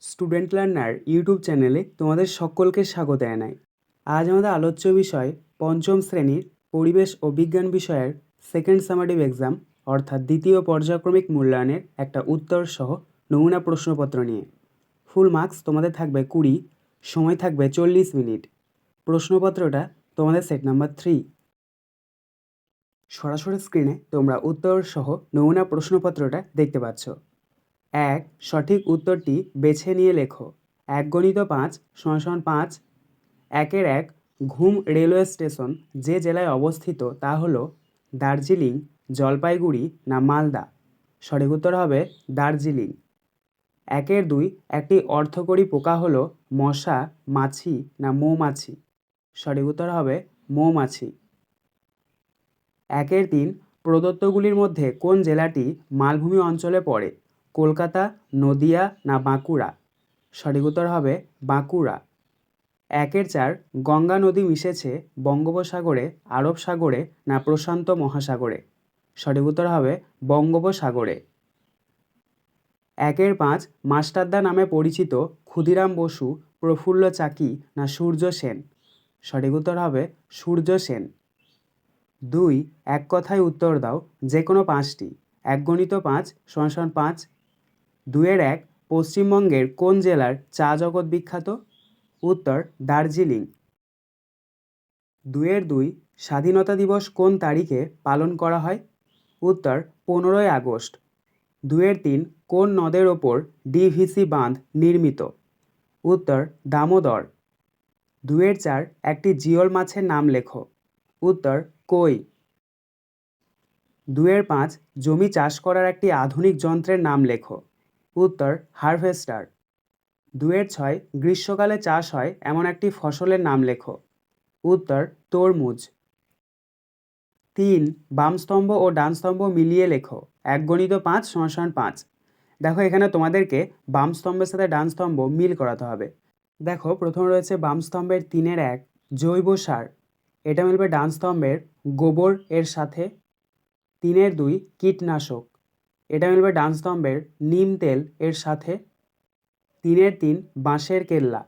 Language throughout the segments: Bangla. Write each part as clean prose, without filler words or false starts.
স্টুডেন্ট লার্নার ইউটিউব চ্যানেলে তোমাদের সকলকে স্বাগত জানাই। আজ আমাদের আলোচ্য বিষয় পঞ্চম শ্রেণীর পরিবেশ ও বিজ্ঞান বিষয়ের সেকেন্ড সামারিভ এক্সাম অর্থাৎ দ্বিতীয় পর্যায়ক্রমিক মূল্যায়নের একটা উত্তর সহ নমুনা প্রশ্নপত্র নিয়ে। ফুল মার্কস তোমাদের থাকবে 20, সময় থাকবে 40 মিনিট। প্রশ্নপত্রটা তোমাদের সেট নাম্বার 3। সরাসরি স্ক্রিনে তোমরা উত্তর সহ নমুনা প্রশ্নপত্রটা দেখতে পাচ্ছ। 1. সঠিক উত্তরটি বেছে নিয়ে লেখো। 1 × 5 = 5। 1-1 ঘুম রেলওয়ে স্টেশন যে জেলায় অবস্থিত তা হলো দার্জিলিং, জলপাইগুড়ি না মালদা? সঠিক উত্তর হবে দার্জিলিং। 1-2 একটি অর্থকরী পোকা হলো মশা, মাছি না মৌমাছি? সঠিক উত্তর হবে মৌমাছি। 1-3 প্রদত্তগুলির মধ্যে কোন জেলাটি মালভূমি অঞ্চলে পড়ে? কলকাতা, নদিয়া না বাঁকুড়া? সঠিক উত্তর হবে বাঁকুড়া। 1-4 গঙ্গা নদী মিশেছে বঙ্গোপসাগরে, আরব সাগরে না প্রশান্ত মহাসাগরে? সঠিক উত্তর হবে বঙ্গোপসাগরে। 1-5 মাস্টারদা নামে পরিচিত ক্ষুদিরাম বসু, প্রফুল্ল চাকি না সূর্য সেন? সঠিক উত্তর হবে সূর্য সেন। 2 এক কথায় উত্তর দাও যে কোনো 5টি। 1 × 5 = 5। 2-1 পশ্চিমবঙ্গের কোন জেলার চা জগৎ বিখ্যাত? উত্তর দার্জিলিং। 2-2 স্বাধীনতা দিবস কোন তারিখে পালন করা হয়? উত্তর 15ই আগস্ট। 2-3 কোন নদের ওপর ডিভিসি বাঁধ নির্মিত? উত্তর দামোদর। 2-4 একটি জিওল মাছের নাম লেখো। উত্তর কই। 2-5 জমি চাষ করার একটি আধুনিক যন্ত্রের নাম লেখো। উত্তর হারভেস্টার। 2-6 গ্রীষ্মকালে চাষ হয় এমন একটি ফসলের নাম লেখো। উত্তর তরমুজ। 3 বাম স্তম্ভ ও ডান স্তম্ভ মিলিয়ে লেখো। 1 × 5 = 5। দেখো এখানে তোমাদেরকে বাম স্তম্ভের সাথে ডান স্তম্ভ মিল করাতে হবে। দেখো প্রথমে রয়েছে বাম স্তম্ভের 3-1 জৈব সার, এটা মিলবে ডান স্তম্ভের গোবর এর সাথে। 3-2 কীটনাশক, এটা মিলবে ডান স্তম্ভের নিম তেল এর সাথে। 3-3 বাঁশের কেল্লা,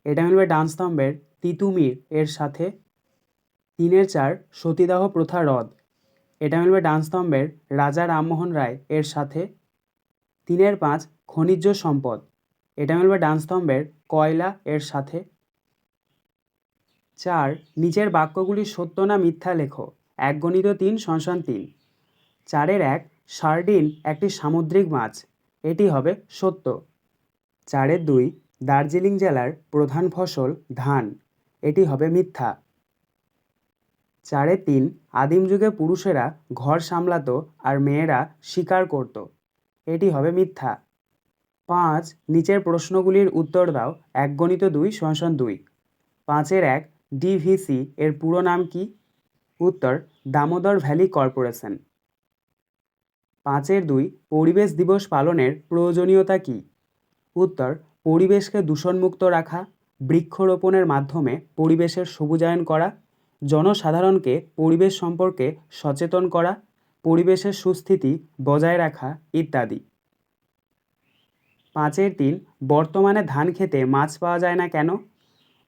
এটা মিলবে ডান স্তম্ভের তিতুমির এর সাথে। 3-4 সতীদাহ প্রথা রদ, এটা মিলবে ডান স্তম্ভের রাজা রামমোহন রায় এর সাথে। 3-5 খনিজ সম্পদ, এটা মিলবে ডান স্তম্ভের কয়লা এর সাথে। 4 নিচের বাক্যগুলি সত্য না মিথ্যা লেখো। 1 × 3 = 3। 4-1 সার্ডিন একটি সামুদ্রিক মাছ, এটি হবে সত্য। 4-2 দার্জিলিং জেলার প্রধান ফসল ধান, এটি হবে মিথ্যা। 4-3 আদিম যুগে পুরুষেরা ঘর সামলাতো আর মেয়েরা শিকার করত, এটি হবে মিথ্যা। 5 নিচের প্রশ্নগুলির উত্তর দাও। 1 × 2 = 2। 5-1 ডিভিসি এর পুরো নাম কি? উত্তর দামোদর ভ্যালি কর্পোরেশন। 5-2 পরিবেশ দিবস পালনের প্রয়োজনীয়তা কি? উত্তর পরিবেশকে দূষণমুক্ত রাখা, বৃক্ষরোপণের মাধ্যমে পরিবেশের সবুজায়ন করা, জনসাধারণকে পরিবেশ সম্পর্কে সচেতন করা, পরিবেশের সুস্থিতি বজায় রাখা ইত্যাদি। 5-3 বর্তমানে ধান খেতে মাছ পাওয়া যায় না কেন?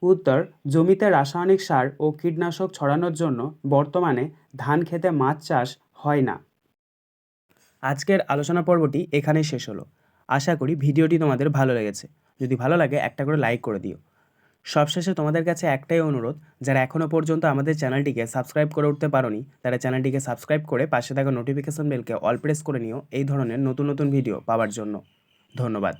উত্তর জমিতে রাসায়নিক সার ও কীটনাশক ছড়ানোর জন্য বর্তমানে ধান খেতে মাছ চাষ হয় না। আজকের আলোচনা পর্বটি এখানেই শেষ হলো। আশা করি ভিডিওটি তোমাদের ভালো লেগেছে। যদি ভালো লাগে একটা করে লাইক করে দিও। সবশেষে তোমাদের কাছে একটাই অনুরোধ, যারা এখনও পর্যন্ত আমাদের চ্যানেলটিকে সাবস্ক্রাইব করে উঠতে পারোনি তারা চ্যানেলটিকে সাবস্ক্রাইব করে পাশে থাকা নোটিফিকেশন বেলকে অল প্রেস করে নিও এই ধরনের নতুন নতুন ভিডিও পাওয়ার জন্য। ধন্যবাদ।